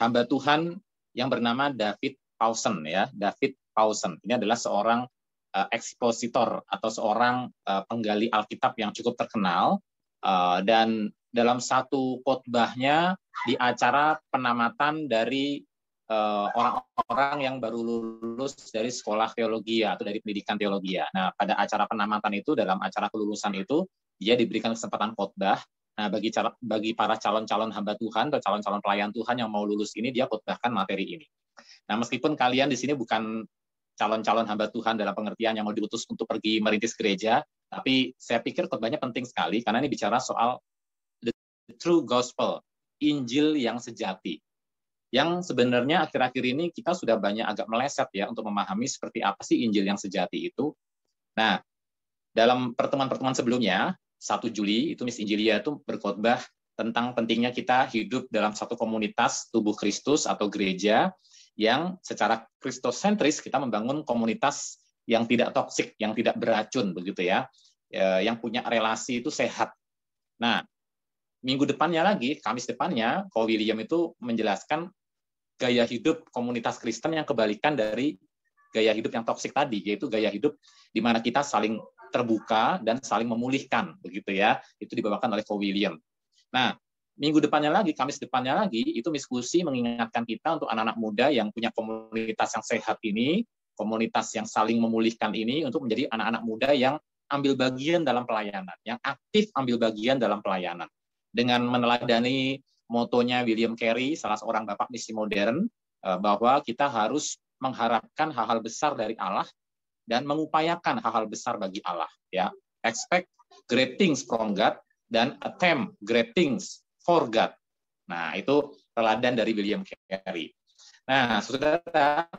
hamba Tuhan yang bernama David Powson ya. David Powson ini adalah seorang ekspositor atau seorang penggali Alkitab yang cukup terkenal, dan dalam satu khotbahnya di acara penamatan dari orang-orang yang baru lulus dari sekolah teologi atau dari pendidikan teologi. Nah, pada acara penamatan itu, dalam acara kelulusan itu, dia diberikan kesempatan khotbah. Nah, bagi para calon-calon hamba Tuhan atau calon-calon pelayan Tuhan yang mau lulus ini, dia khotbahkan materi ini. Nah, meskipun kalian di sini bukan calon-calon hamba Tuhan dalam pengertian yang mau diutus untuk pergi merintis gereja, tapi saya pikir khotbahnya penting sekali karena ini bicara soal the true gospel, Injil yang sejati. Yang sebenarnya akhir-akhir ini kita sudah banyak agak meleset ya untuk memahami seperti apa sih Injil yang sejati itu. Nah, dalam pertemuan-pertemuan sebelumnya, 1 Juli itu Miss Injilia itu berkhotbah tentang pentingnya kita hidup dalam satu komunitas tubuh Kristus atau gereja yang secara kristosentris kita membangun komunitas yang tidak toksik, yang tidak beracun begitu ya, yang punya relasi itu sehat. Nah, minggu depannya lagi, Kamis depannya, Ko William itu menjelaskan gaya hidup komunitas Kristen yang kebalikan dari gaya hidup yang toksik tadi, yaitu gaya hidup di mana kita saling terbuka dan saling memulihkan begitu ya. Itu dibawakan oleh Ko William. Nah, minggu depannya lagi, Kamis depannya lagi, itu diskusi mengingatkan kita untuk anak-anak muda yang punya komunitas yang sehat ini, komunitas yang saling memulihkan ini, untuk menjadi anak-anak muda yang ambil bagian dalam pelayanan, yang aktif ambil bagian dalam pelayanan. Dengan meneladani motonya William Carey, salah seorang bapak misi modern, bahwa kita harus mengharapkan hal-hal besar dari Allah dan mengupayakan hal-hal besar bagi Allah. Ya, expect great things from God dan attempt great things for God. Nah, itu teladan dari William Carey. Nah, saudara,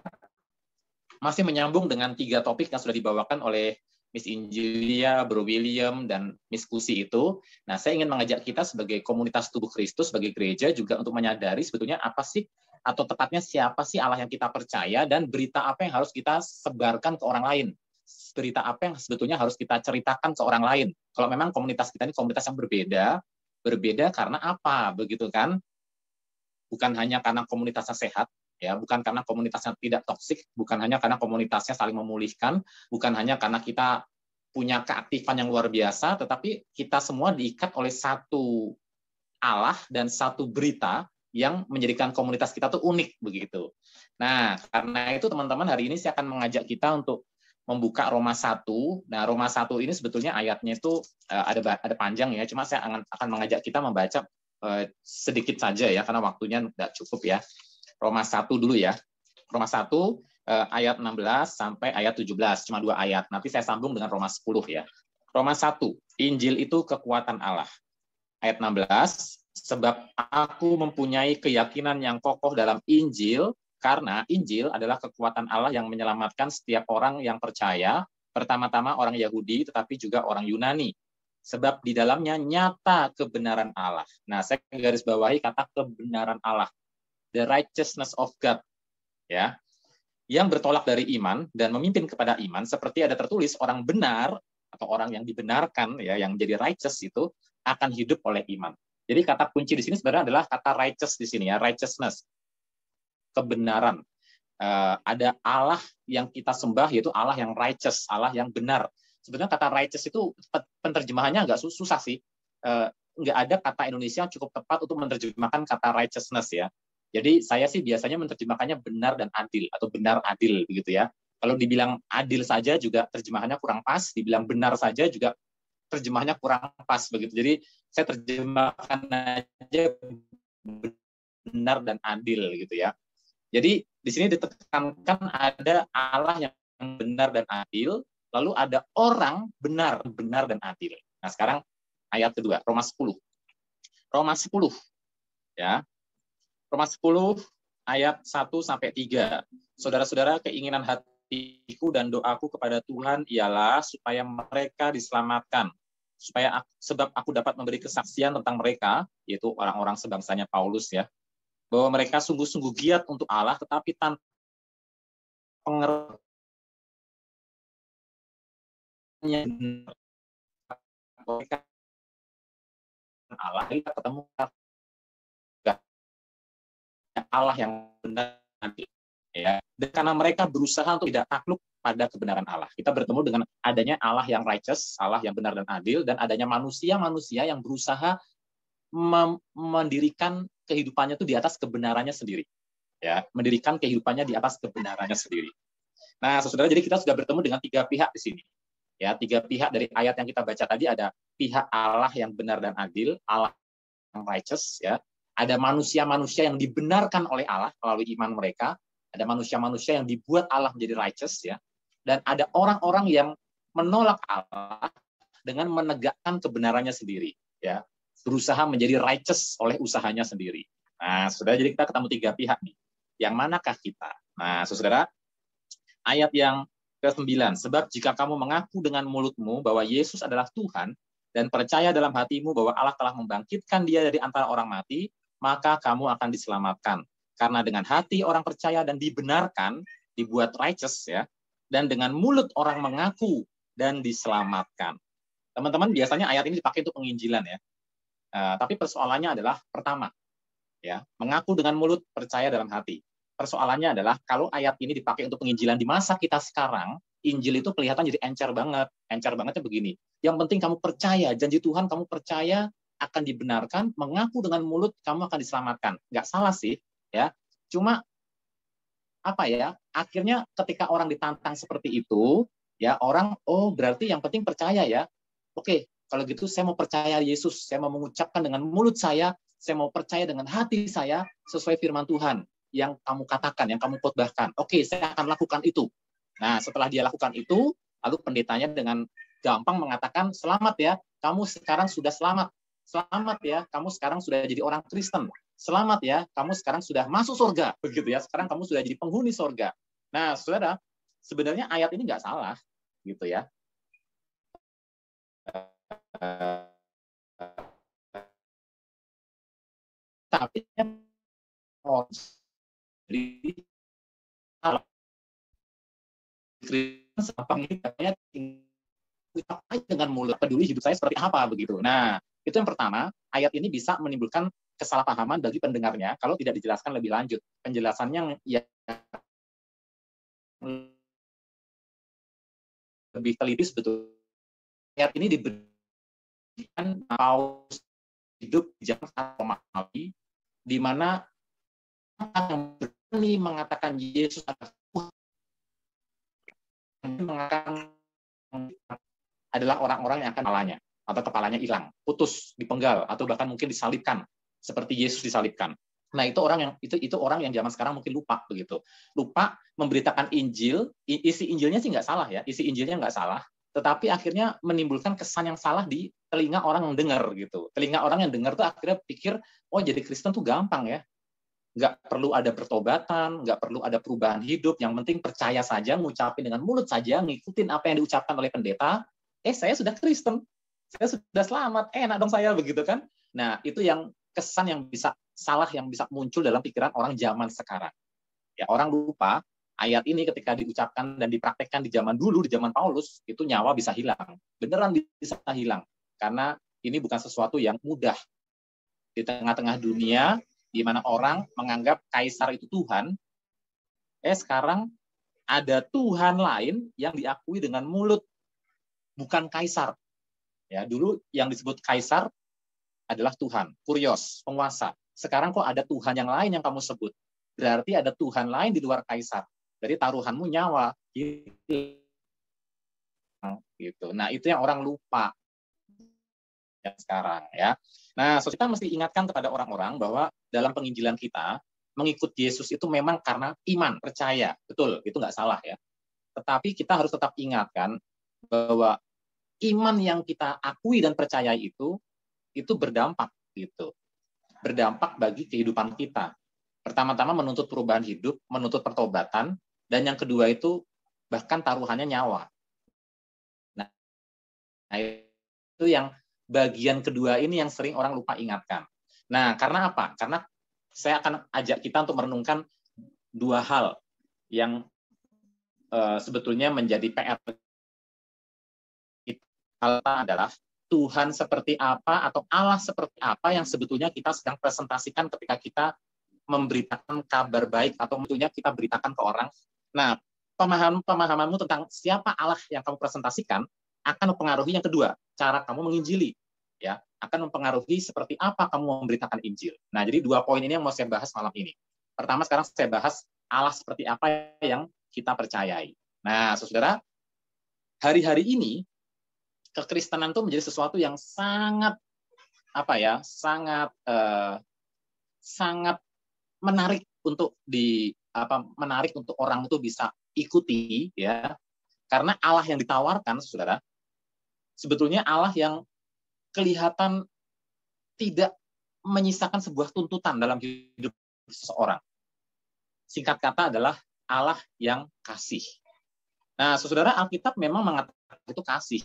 masih menyambung dengan 3 topik yang sudah dibawakan oleh Miss Injilia, Bro William, dan Miss Kusi itu. Nah, saya ingin mengajak kita sebagai komunitas tubuh Kristus, sebagai gereja juga untuk menyadari sebetulnya apa sih, atau tepatnya siapa sih Allah yang kita percaya, dan berita apa yang harus kita sebarkan ke orang lain. Berita apa yang sebetulnya harus kita ceritakan ke orang lain. Kalau memang komunitas kita ini komunitas yang berbeda karena apa, begitu kan? Bukan hanya karena komunitasnya sehat, ya, bukan karena komunitasnya tidak toksik, bukan hanya karena komunitasnya saling memulihkan, bukan hanya karena kita punya keaktifan yang luar biasa, tetapi kita semua diikat oleh satu Allah dan satu berita yang menjadikan komunitas kita tuh unik begitu. Nah, karena itu teman-teman, hari ini saya akan mengajak kita untuk membuka Roma 1. Nah, Roma 1 ini sebetulnya ayatnya itu ada panjang ya, cuma saya akan mengajak kita membaca sedikit saja ya, karena waktunya tidak cukup ya. Roma 1 dulu ya. Roma 1 ayat 16 sampai ayat 17, cuma 2 ayat. Nanti saya sambung dengan Roma 10 ya. Roma 1, Injil itu kekuatan Allah. Ayat 16, sebab aku mempunyai keyakinan yang kokoh dalam Injil, karena Injil adalah kekuatan Allah yang menyelamatkan setiap orang yang percaya, pertama-tama orang Yahudi, tetapi juga orang Yunani. Sebab di dalamnya nyata kebenaran Allah. Nah, saya garis bawahi kata kebenaran Allah. The righteousness of God. Ya, yang bertolak dari iman dan memimpin kepada iman, seperti ada tertulis, orang benar atau orang yang dibenarkan, ya, yang menjadi righteous itu akan hidup oleh iman. Jadi kata kunci di sini sebenarnya adalah kata righteous di sini ya, righteousness. Kebenaran. Ada Allah yang kita sembah, yaitu Allah yang righteous, Allah yang benar. Sebenarnya kata righteous itu penerjemahannya agak susah sih. Nggak ada kata Indonesia yang cukup tepat untuk menerjemahkan kata righteousness ya. Jadi saya sih biasanya menerjemahkannya benar dan adil atau benar adil begitu ya. Kalau dibilang adil saja juga terjemahannya kurang pas, dibilang benar saja juga terjemahnya kurang pas begitu. Jadi saya terjemahkan aja benar dan adil gitu ya. Jadi di sini ditekankan ada Allah yang benar dan adil, lalu ada orang benar dan adil. Nah, sekarang ayat kedua, Roma 10. Roma 10 ya. Roma 10 ayat 1 sampai 3. Saudara-saudara, keinginan hatiku dan doaku kepada Tuhan ialah supaya mereka diselamatkan. Sebab aku dapat memberi kesaksian tentang mereka, yaitu orang-orang sebangsanya Paulus ya, bahwa mereka sungguh-sungguh giat untuk Allah, tetapi tanpa pengertian mereka Allah, kita ketemu Allah yang benar, ya. Dan karena mereka berusaha untuk tidak takluk pada kebenaran Allah. Kita bertemu dengan adanya Allah yang righteous, Allah yang benar dan adil, dan adanya manusia-manusia yang berusaha mendirikan kehidupannya itu di atas kebenarannya sendiri. Ya, mendirikan kehidupannya di atas kebenarannya sendiri. Nah, saudara, jadi kita sudah bertemu dengan tiga pihak di sini. Ya, tiga pihak dari ayat yang kita baca tadi, ada pihak Allah yang benar dan adil, Allah yang righteous, ya. Ada manusia-manusia yang dibenarkan oleh Allah melalui iman mereka, ada manusia-manusia yang dibuat Allah menjadi righteous, ya. Dan ada orang-orang yang menolak Allah dengan menegakkan kebenarannya sendiri, ya. Berusaha menjadi righteous oleh usahanya sendiri. Nah, saudara, jadi kita ketemu tiga pihak nih. Yang manakah kita? Nah, saudara, ayat yang ke-9, sebab jika kamu mengaku dengan mulutmu bahwa Yesus adalah Tuhan dan percaya dalam hatimu bahwa Allah telah membangkitkan dia dari antara orang mati, maka kamu akan diselamatkan. Karena dengan hati orang percaya dan dibenarkan, dibuat righteous, ya, dan dengan mulut orang mengaku dan diselamatkan. Teman-teman, biasanya ayat ini dipakai untuk penginjilan, ya. Tapi persoalannya adalah pertama, ya, mengaku dengan mulut, percaya dalam hati. Persoalannya adalah kalau ayat ini dipakai untuk penginjilan di masa kita sekarang, Injil itu kelihatan jadi encer banget. Encer bangetnya begini. Yang penting kamu percaya, janji Tuhan kamu percaya akan dibenarkan, mengaku dengan mulut kamu akan diselamatkan. Nggak salah sih, ya. Cuma apa ya? Akhirnya ketika orang ditantang seperti itu, ya orang, oh berarti yang penting percaya ya. Oke, kalau gitu saya mau percaya Yesus, saya mau mengucapkan dengan mulut saya mau percaya dengan hati saya sesuai firman Tuhan yang kamu katakan, yang kamu khotbahkan. Oke, saya akan lakukan itu. Nah, setelah dia lakukan itu, lalu pendetanya dengan gampang mengatakan, selamat ya, kamu sekarang sudah selamat. Selamat ya, kamu sekarang sudah jadi orang Kristen. Selamat ya, kamu sekarang sudah masuk surga. Begitu ya, sekarang kamu sudah jadi penghuni surga. Nah, saudara, sebenarnya ayat ini nggak salah, gitu ya. Tapi jadi kalau Kristen segampang ini katanya dengan mulut, peduli hidup saya seperti apa begitu. Nah, itu yang pertama, ayat ini bisa menimbulkan kesalahpahaman bagi pendengarnya kalau tidak dijelaskan lebih lanjut. Penjelasannya yang lebih teliti sebetulnya. Ayat ini diberikan Paulus hidup di zaman Romawi, di mana yang berani mengatakan Yesus adalah Tuhan, adalah orang-orang yang akan kepalanya atau kepalanya hilang, putus, dipenggal, atau bahkan mungkin disalibkan seperti Yesus disalibkan. Nah, itu orang yang itu orang yang zaman sekarang mungkin lupa begitu. Lupa memberitakan Injil, isi Injilnya sih nggak salah ya, isi Injilnya nggak salah, tetapi akhirnya menimbulkan kesan yang salah di telinga orang yang dengar gitu. Telinga orang yang dengar tuh akhirnya pikir, oh jadi Kristen tuh gampang ya. Nggak perlu ada pertobatan, nggak perlu ada perubahan hidup, yang penting percaya saja, ngucapin dengan mulut saja, ngikutin apa yang diucapkan oleh pendeta, saya sudah Kristen, saya sudah selamat, enak dong saya, begitu kan. Nah, itu yang kesan yang bisa salah, yang bisa muncul dalam pikiran orang zaman sekarang. Ya, orang lupa, ayat ini ketika diucapkan dan dipraktekkan di zaman dulu, di zaman Paulus, itu nyawa bisa hilang. Beneran bisa hilang. Karena ini bukan sesuatu yang mudah. Di tengah-tengah dunia, di mana orang menganggap kaisar itu Tuhan, sekarang ada Tuhan lain yang diakui dengan mulut, bukan kaisar. Ya, dulu yang disebut kaisar adalah Tuhan, kurios, penguasa. Sekarang kok ada Tuhan yang lain yang kamu sebut. Berarti ada Tuhan lain di luar kaisar. Jadi taruhanmu nyawa. Gitu. Nah, itu yang orang lupa ya sekarang ya. Nah, so kita mesti ingatkan kepada orang-orang bahwa dalam penginjilan kita, mengikut Yesus itu memang karena iman, percaya. Betul, itu nggak salah ya. Tetapi kita harus tetap ingatkan bahwa iman yang kita akui dan percayai itu berdampak gitu. Berdampak bagi kehidupan kita. Pertama-tama menuntut perubahan hidup, menuntut pertobatan, dan yang kedua itu bahkan taruhannya nyawa. Nah, itu yang bagian kedua ini yang sering orang lupa ingatkan. Nah, karena apa? Karena saya akan ajak kita untuk merenungkan dua hal yang sebetulnya menjadi PR. Hal adalah Tuhan seperti apa atau Allah seperti apa yang sebetulnya kita sedang presentasikan ketika kita memberitakan kabar baik atau tentunya kita beritakan ke orang. Nah, pemahamanmu tentang siapa Allah yang kamu presentasikan akan mempengaruhi yang kedua, cara kamu menginjili, ya, akan mempengaruhi seperti apa kamu memberitakan Injil. Nah, jadi 2 poin ini yang mau saya bahas malam ini. Pertama, sekarang saya bahas Allah seperti apa yang kita percayai. Nah, saudara, hari-hari ini kekristenan itu menjadi sesuatu yang sangat sangat menarik untuk menarik untuk orang itu bisa ikuti, ya, karena Allah yang ditawarkan, saudara, sebetulnya Allah yang kelihatan tidak menyisakan sebuah tuntutan dalam hidup seseorang. Singkat kata adalah Allah yang kasih. Nah, saudara, Alkitab memang mengatakan itu kasih,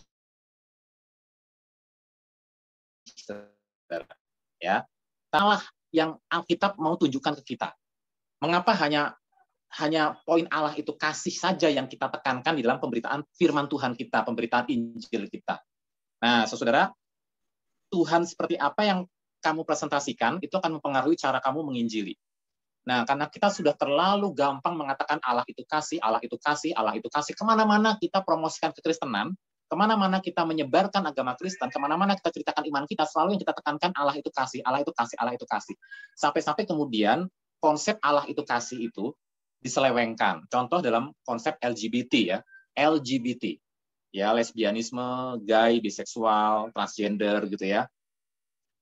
ya. Allah yang Alkitab mau tunjukkan ke kita. Mengapa hanya poin Allah itu kasih saja yang kita tekankan di dalam pemberitaan firman Tuhan kita, pemberitaan Injil kita. Nah, saudara, Tuhan seperti apa yang kamu presentasikan itu akan mempengaruhi cara kamu menginjili. Nah, karena kita sudah terlalu gampang mengatakan Allah itu kasih, Allah itu kasih, Allah itu kasih. Kemana-mana kita promosikan kekristenan, kemana-mana kita menyebarkan agama Kristen, kemana-mana kita ceritakan iman kita, selalu yang kita tekankan Allah itu kasih, Allah itu kasih, Allah itu kasih. Sampai-sampai kemudian konsep Allah itu kasih itu diselewengkan. Contoh dalam konsep LGBT, ya, LGBT, ya, lesbianisme, gay, biseksual, transgender, gitu ya.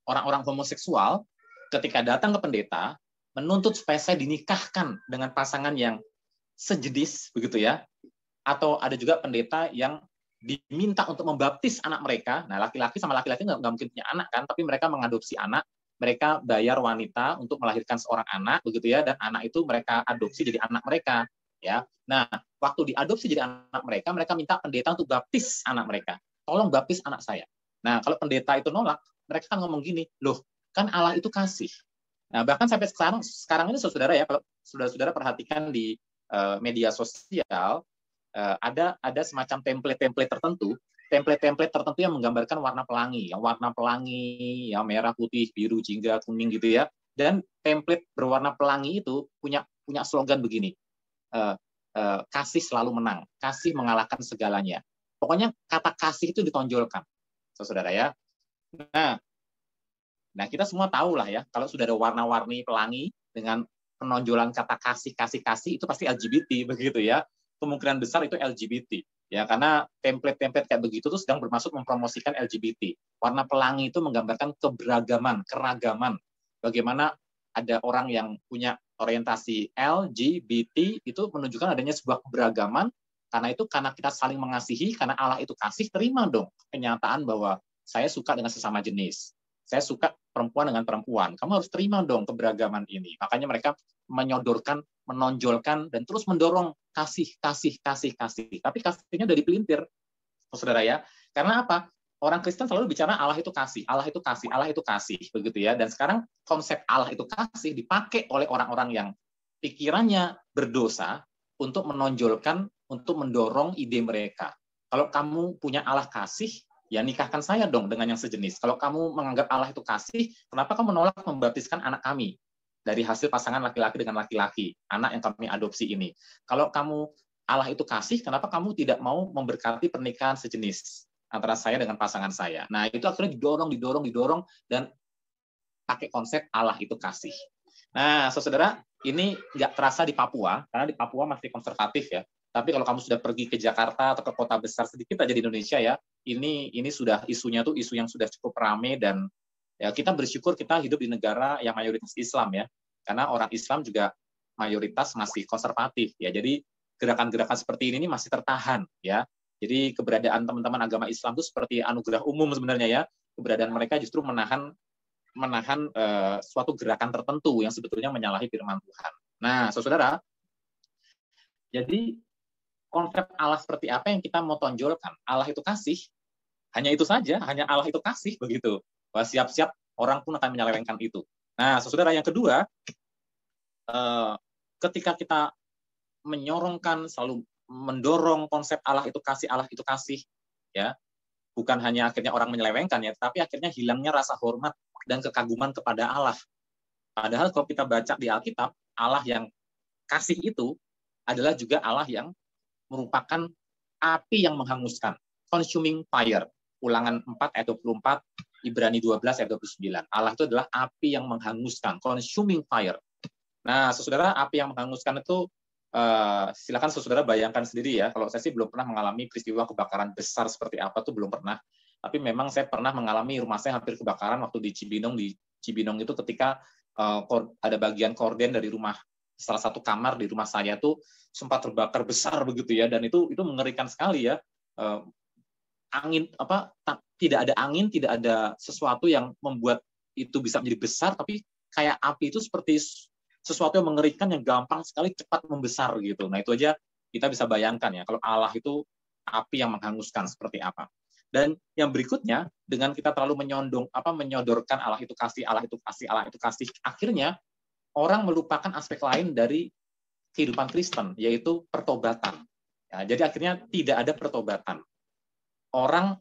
Orang-orang homoseksual ketika datang ke pendeta menuntut supaya saya dinikahkan dengan pasangan yang sejenis, begitu ya. Atau ada juga pendeta yang diminta untuk membaptis anak mereka. Nah, laki-laki sama laki-laki nggak mungkin punya anak kan, tapi mereka mengadopsi anak, mereka bayar wanita untuk melahirkan seorang anak, begitu ya, dan anak itu mereka adopsi jadi anak mereka, ya. Nah, waktu diadopsi jadi anak mereka, mereka minta pendeta untuk baptis anak mereka. Tolong baptis anak saya. Nah, kalau pendeta itu nolak, mereka kan ngomong gini, loh, kan Allah itu kasih. Nah, bahkan sampai sekarang ini, saudara ya, kalau saudara perhatikan di media sosial, ada semacam template-template tertentu yang menggambarkan warna pelangi, yang merah, putih, biru, jingga, kuning, gitu ya. Dan template berwarna pelangi itu punya slogan begini, kasih selalu menang, kasih mengalahkan segalanya. Pokoknya kata kasih itu ditonjolkan, saudara ya. Nah, kita semua tahu lah ya, kalau sudah ada warna-warni pelangi dengan penonjolan kata kasih itu pasti LGBT, begitu ya. Kemungkinan besar itu LGBT, ya, karena template-template kayak begitu tuh sedang bermaksud mempromosikan LGBT. Warna pelangi itu menggambarkan keberagaman, keragaman. Bagaimana ada orang yang punya orientasi LGBT itu menunjukkan adanya sebuah keberagaman. Karena kita saling mengasihi, karena Allah itu kasih, terima dong kenyataan bahwa saya suka dengan sesama jenis. Saya suka perempuan dengan perempuan. Kamu harus terima dong keberagaman ini. Makanya mereka menyodorkan, menonjolkan, dan terus mendorong kasih. Tapi kasihnya dari pelintir, saudara ya. Karena apa? Orang Kristen selalu bicara Allah itu kasih, begitu ya. Dan sekarang konsep Allah itu kasih dipakai oleh orang-orang yang pikirannya berdosa untuk menonjolkan, untuk mendorong ide mereka. Kalau kamu punya Allah kasih, ya nikahkan saya dong dengan yang sejenis. Kalau kamu menganggap Allah itu kasih, kenapa kamu menolak membaptiskan anak kami dari hasil pasangan laki-laki dengan laki-laki, anak yang kami adopsi ini? Kalau kamu Allah itu kasih, kenapa kamu tidak mau memberkati pernikahan sejenis antara saya dengan pasangan saya? Nah, itu akhirnya didorong, dan pakai konsep Allah itu kasih. Nah, saudara, ini nggak terasa di Papua, karena di Papua masih konservatif ya. Tapi kalau kamu sudah pergi ke Jakarta atau ke kota besar sedikit aja di Indonesia ya, ini sudah isunya tuh isu yang sudah cukup ramai, dan ya kita bersyukur kita hidup di negara yang mayoritas Islam ya. Karena orang Islam juga mayoritas masih konservatif ya. Jadi gerakan-gerakan seperti ini masih tertahan ya. Jadi keberadaan teman-teman agama Islam itu seperti anugerah umum sebenarnya ya. Keberadaan mereka justru menahan suatu gerakan tertentu yang sebetulnya menyalahi firman Tuhan. Nah, saudara, jadi konsep Allah seperti apa yang kita mau tonjolkan? Allah itu kasih. Hanya itu saja, hanya Allah itu kasih, begitu. Wah, siap-siap orang pun akan menyelewengkan itu. Nah, saudara, yang kedua, ketika kita menyorongkan, selalu mendorong konsep Allah itu kasih, ya, bukan hanya akhirnya orang menyelewengkan ya, tapi akhirnya hilangnya rasa hormat dan kekaguman kepada Allah. Padahal kalau kita baca di Alkitab, Allah yang kasih itu adalah juga Allah yang merupakan api yang menghanguskan, consuming fire. Ulangan 4 ayat 24, Ibrani 12 ayat 29. Allah itu adalah api yang menghanguskan, consuming fire. Nah, saudara, api yang menghanguskan itu silakan saudara bayangkan sendiri ya. Kalau saya sih belum pernah mengalami peristiwa kebakaran besar seperti apa tuh belum pernah. Tapi memang saya pernah mengalami rumah saya hampir kebakaran waktu di Cibinong. Di Cibinong itu ketika ada bagian korden dari rumah, salah satu kamar di rumah saya tuh sempat terbakar besar begitu ya, dan itu mengerikan sekali ya. Angin tidak ada angin, tidak ada sesuatu yang membuat itu bisa menjadi besar, tapi kayak api itu seperti sesuatu yang mengerikan yang gampang sekali cepat membesar gitu. Nah, itu aja kita bisa bayangkan ya kalau Allah itu api yang menghanguskan seperti apa. Dan yang berikutnya, dengan kita terlalu menyodorkan Allah itu kasih, Allah itu kasih, Allah itu kasih, akhirnya orang melupakan aspek lain dari kehidupan Kristen, yaitu pertobatan. Ya, jadi akhirnya tidak ada pertobatan. Orang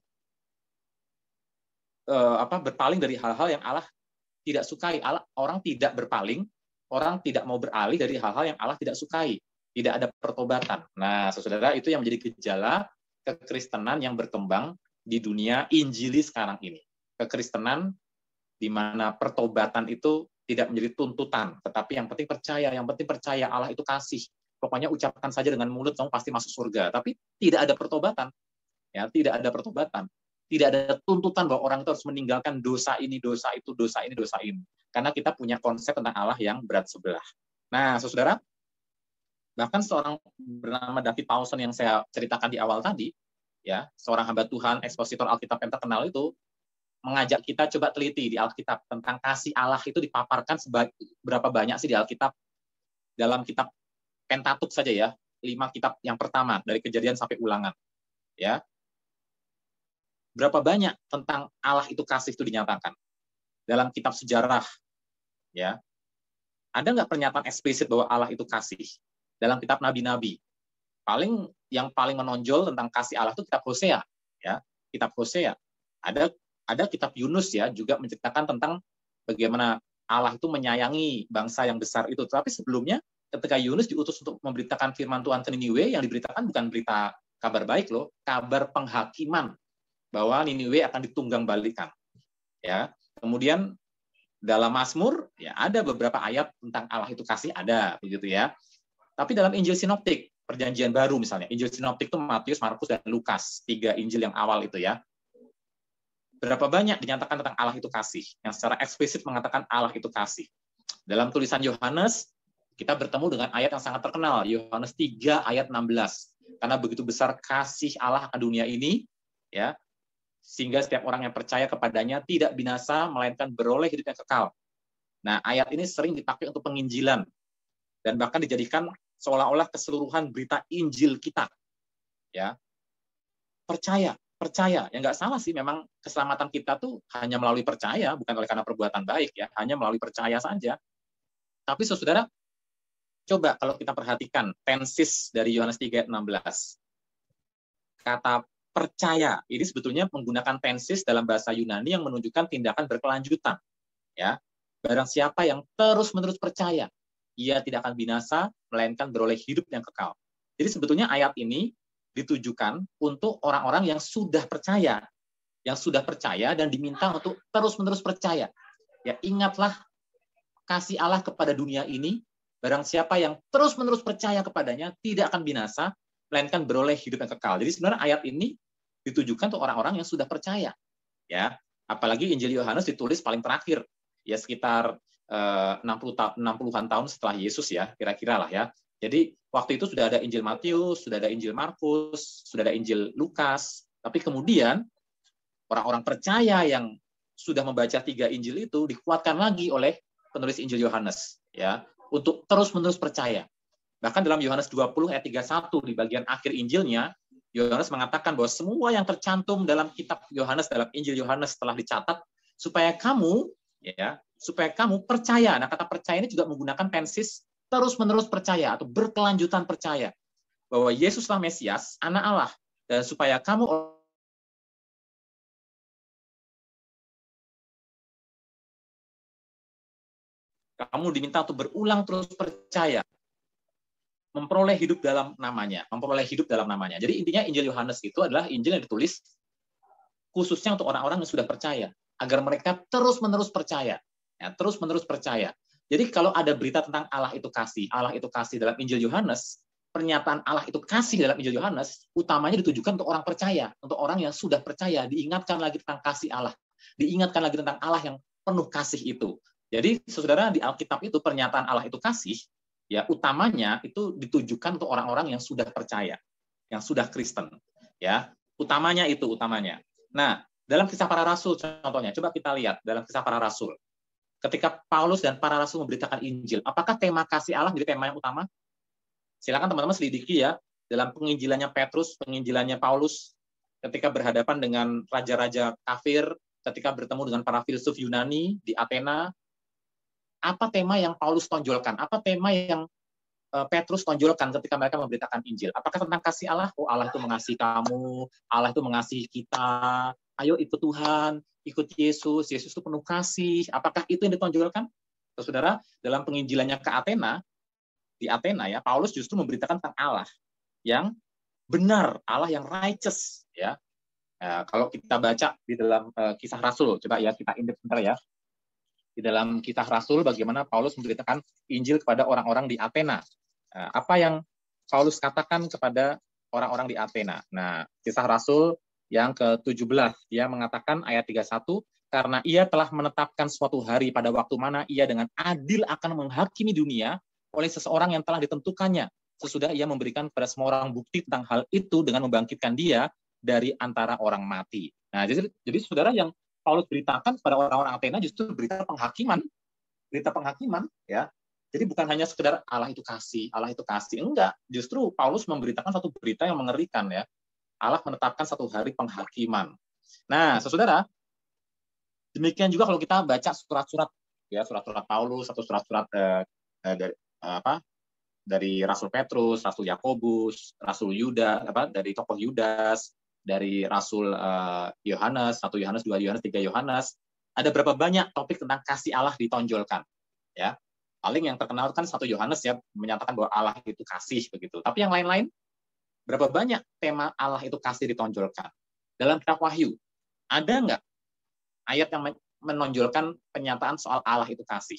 berpaling dari hal-hal yang Allah tidak sukai. Orang tidak berpaling, orang tidak mau beralih dari hal-hal yang Allah tidak sukai. Tidak ada pertobatan. Nah, saudara, itu yang menjadi gejala kekristenan yang berkembang di dunia Injili sekarang ini. Kekristenan di mana pertobatan itu tidak menjadi tuntutan, tetapi yang penting percaya Allah itu kasih. Pokoknya ucapkan saja dengan mulut kamu pasti masuk surga, tapi tidak ada pertobatan. Ya, tidak ada pertobatan. Tidak ada tuntutan bahwa orang itu harus meninggalkan dosa ini, dosa itu, dosa ini, dosa ini. Karena kita punya konsep tentang Allah yang berat sebelah. Nah, saudara, bahkan seorang bernama David Powson yang saya ceritakan di awal tadi, ya, seorang hamba Tuhan, ekspositor Alkitab yang terkenal itu, mengajak kita coba teliti di Alkitab tentang kasih Allah itu dipaparkan berapa banyak sih di Alkitab. Dalam kitab Pentatuk saja ya, 5 kitab yang pertama, dari Kejadian sampai Ulangan. Ya, berapa banyak tentang Allah itu kasih itu dinyatakan dalam kitab sejarah, ya. Ada nggak pernyataan eksplisit bahwa Allah itu kasih dalam kitab nabi-nabi? Yang paling menonjol tentang kasih Allah itu kitab Hosea, ya. Kitab Hosea. Ada kitab Yunus ya, juga menceritakan tentang bagaimana Allah itu menyayangi bangsa yang besar itu. Tapi sebelumnya ketika Yunus diutus untuk memberitakan firman Tuhan ke Niniwe, yang diberitakan bukan berita kabar baik loh, kabar penghakiman bahwa Niniwe akan ditunggang balikan. Ya. Kemudian dalam Mazmur ya ada beberapa ayat tentang Allah itu kasih, ada begitu ya. Tapi dalam Injil Sinoptik, Perjanjian Baru misalnya, Injil Sinoptik itu Matius, Markus, dan Lukas, 3 Injil yang awal itu ya. Berapa banyak dinyatakan tentang Allah itu kasih, yang secara eksplisit mengatakan Allah itu kasih. Dalam tulisan Yohanes, kita bertemu dengan ayat yang sangat terkenal, Yohanes 3 ayat 16. Karena begitu besar kasih Allah akan dunia ini, ya, sehingga setiap orang yang percaya kepadanya tidak binasa, melainkan beroleh hidup yang kekal. Nah, ayat ini sering dipakai untuk penginjilan, dan bahkan dijadikan seolah-olah keseluruhan berita Injil kita. Ya, percaya. Ya nggak salah sih, memang keselamatan kita tuh hanya melalui percaya, bukan oleh karena perbuatan baik ya, hanya melalui percaya saja. Tapi saudara, coba kalau kita perhatikan tensis dari Yohanes 3 ayat 16. Kata percaya ini sebetulnya menggunakan tensis dalam bahasa Yunani yang menunjukkan tindakan berkelanjutan. Ya, barang siapa yang terus-menerus percaya, ia tidak akan binasa, melainkan beroleh hidup yang kekal. Jadi sebetulnya ayat ini ditujukan untuk orang-orang yang sudah percaya, dan diminta untuk terus-menerus percaya. Ya, ingatlah kasih Allah kepada dunia ini, barang siapa yang terus-menerus percaya kepadanya tidak akan binasa, melainkan beroleh hidup yang kekal. Jadi sebenarnya ayat ini ditujukan untuk orang-orang yang sudah percaya. Ya, apalagi Injil Yohanes ditulis paling terakhir, ya sekitar 60-an tahun setelah Yesus ya, kira-kira lah ya. Jadi waktu itu sudah ada Injil Matius, sudah ada Injil Markus, sudah ada Injil Lukas, tapi kemudian orang-orang percaya yang sudah membaca 3 Injil itu dikuatkan lagi oleh penulis Injil Yohanes ya, untuk terus-menerus percaya. Bahkan dalam Yohanes 20 ayat 31 di bagian akhir Injilnya, Yohanes mengatakan bahwa semua yang tercantum dalam kitab Yohanes, dalam Injil Yohanes telah dicatat supaya kamu percaya. Nah, kata percaya ini juga menggunakan tensis terus-menerus percaya atau berkelanjutan percaya bahwa Yesuslah Mesias, Anak Allah, dan supaya kamu Kamu diminta untuk berulang terus percaya, memperoleh hidup dalam namanya, memperoleh hidup dalam namanya. Jadi intinya Injil Yohanes itu adalah Injil yang ditulis khususnya untuk orang-orang yang sudah percaya, agar mereka terus-menerus percaya, ya, terus-menerus percaya. Jadi kalau ada berita tentang Allah itu kasih dalam Injil Yohanes, pernyataan Allah itu kasih dalam Injil Yohanes, utamanya ditujukan untuk orang percaya, untuk orang yang sudah percaya, diingatkan lagi tentang kasih Allah, diingatkan lagi tentang Allah yang penuh kasih itu. Jadi, saudara, di Alkitab itu pernyataan Allah itu kasih, ya utamanya itu ditujukan untuk orang-orang yang sudah percaya, yang sudah Kristen, ya utamanya itu utamanya. Nah, dalam Kisah Para Rasul contohnya, coba kita lihat dalam Kisah Para Rasul. Ketika Paulus dan para rasul memberitakan Injil, apakah tema kasih Allah menjadi tema yang utama? Silakan teman-teman selidiki ya, dalam penginjilannya Petrus, penginjilannya Paulus, ketika berhadapan dengan raja-raja kafir, ketika bertemu dengan para filsuf Yunani di Athena, apa tema yang Paulus tonjolkan? Apa tema yang Petrus tonjolkan ketika mereka memberitakan Injil? Apakah tentang kasih Allah? Oh, Allah itu mengasihi kamu, Allah itu mengasihi kita, ayo ikut Tuhan, ikut Yesus, Yesus itu penuh kasih. Apakah itu yang ditonjolkan? Saudara, dalam penginjilannya ke Athena, di Athena ya, Paulus justru memberitakan tentang Allah yang benar, Allah yang righteous. Ya, kalau kita baca di dalam Kisah Rasul, coba ya kita intip sebentar ya. Di dalam Kisah Rasul, bagaimana Paulus memberitakan Injil kepada orang-orang di Athena. Apa yang Paulus katakan kepada orang-orang di Athena? Nah, Kisah Rasul yang ke-17, dia mengatakan ayat 31, karena ia telah menetapkan suatu hari pada waktu mana ia dengan adil akan menghakimi dunia oleh seseorang yang telah ditentukannya, sesudah ia memberikan kepada semua orang bukti tentang hal itu dengan membangkitkan dia dari antara orang mati. Nah, jadi saudara, yang Paulus beritakan kepada orang-orang Athena justru berita penghakiman, ya. Jadi bukan hanya sekedar Allah itu kasih, enggak. Justru Paulus memberitakan satu berita yang mengerikan ya. Allah menetapkan satu hari penghakiman. Nah, saudara, demikian juga kalau kita baca surat-surat ya, surat-surat Paulus atau surat-surat dari Rasul Petrus, Rasul Yakobus, Rasul Yudas, dari tokoh Yudas, dari Rasul Yohanes, 1 Yohanes, 2 Yohanes, 3 Yohanes, ada berapa banyak topik tentang kasih Allah ditonjolkan, ya. Paling yang terkenal kan 1 Yohanes ya, menyatakan bahwa Allah itu kasih begitu. Tapi yang lain-lain, berapa banyak tema Allah itu kasih ditonjolkan? Dalam kitab Wahyu, ada nggak ayat yang menonjolkan pernyataan soal Allah itu kasih?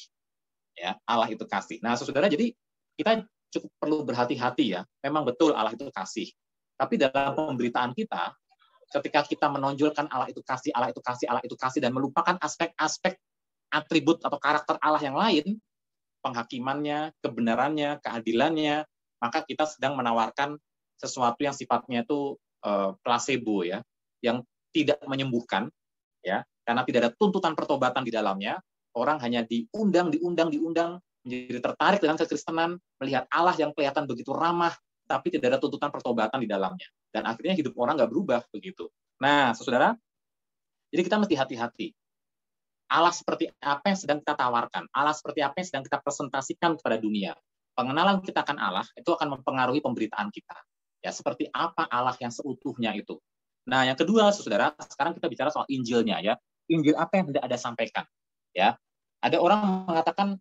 Ya, Allah itu kasih. Nah, saudara, jadi kita cukup perlu berhati-hati ya. Memang betul Allah itu kasih. Tapi dalam pemberitaan kita, ketika kita menonjolkan Allah itu kasih, Allah itu kasih, Allah itu kasih, dan melupakan aspek-aspek atribut atau karakter Allah yang lain, penghakimannya, kebenarannya, keadilannya, maka kita sedang menawarkan sesuatu yang sifatnya itu placebo ya, yang tidak menyembuhkan ya, karena tidak ada tuntutan pertobatan di dalamnya. Orang hanya diundang menjadi tertarik dengan kekristenan, melihat Allah yang kelihatan begitu ramah, tapi tidak ada tuntutan pertobatan di dalamnya. Dan akhirnya hidup orang nggak berubah begitu. Nah, saudara, jadi kita mesti hati-hati. Allah seperti apa yang sedang kita tawarkan, Allah seperti apa yang sedang kita presentasikan kepada dunia. Pengenalan kita akan Allah itu akan mempengaruhi pemberitaan kita. Ya, seperti apa Allah yang seutuhnya itu. Nah, yang kedua, saudara, sekarang kita bicara soal Injilnya ya. Injil apa yang hendak Anda sampaikan? Ya, ada orang mengatakan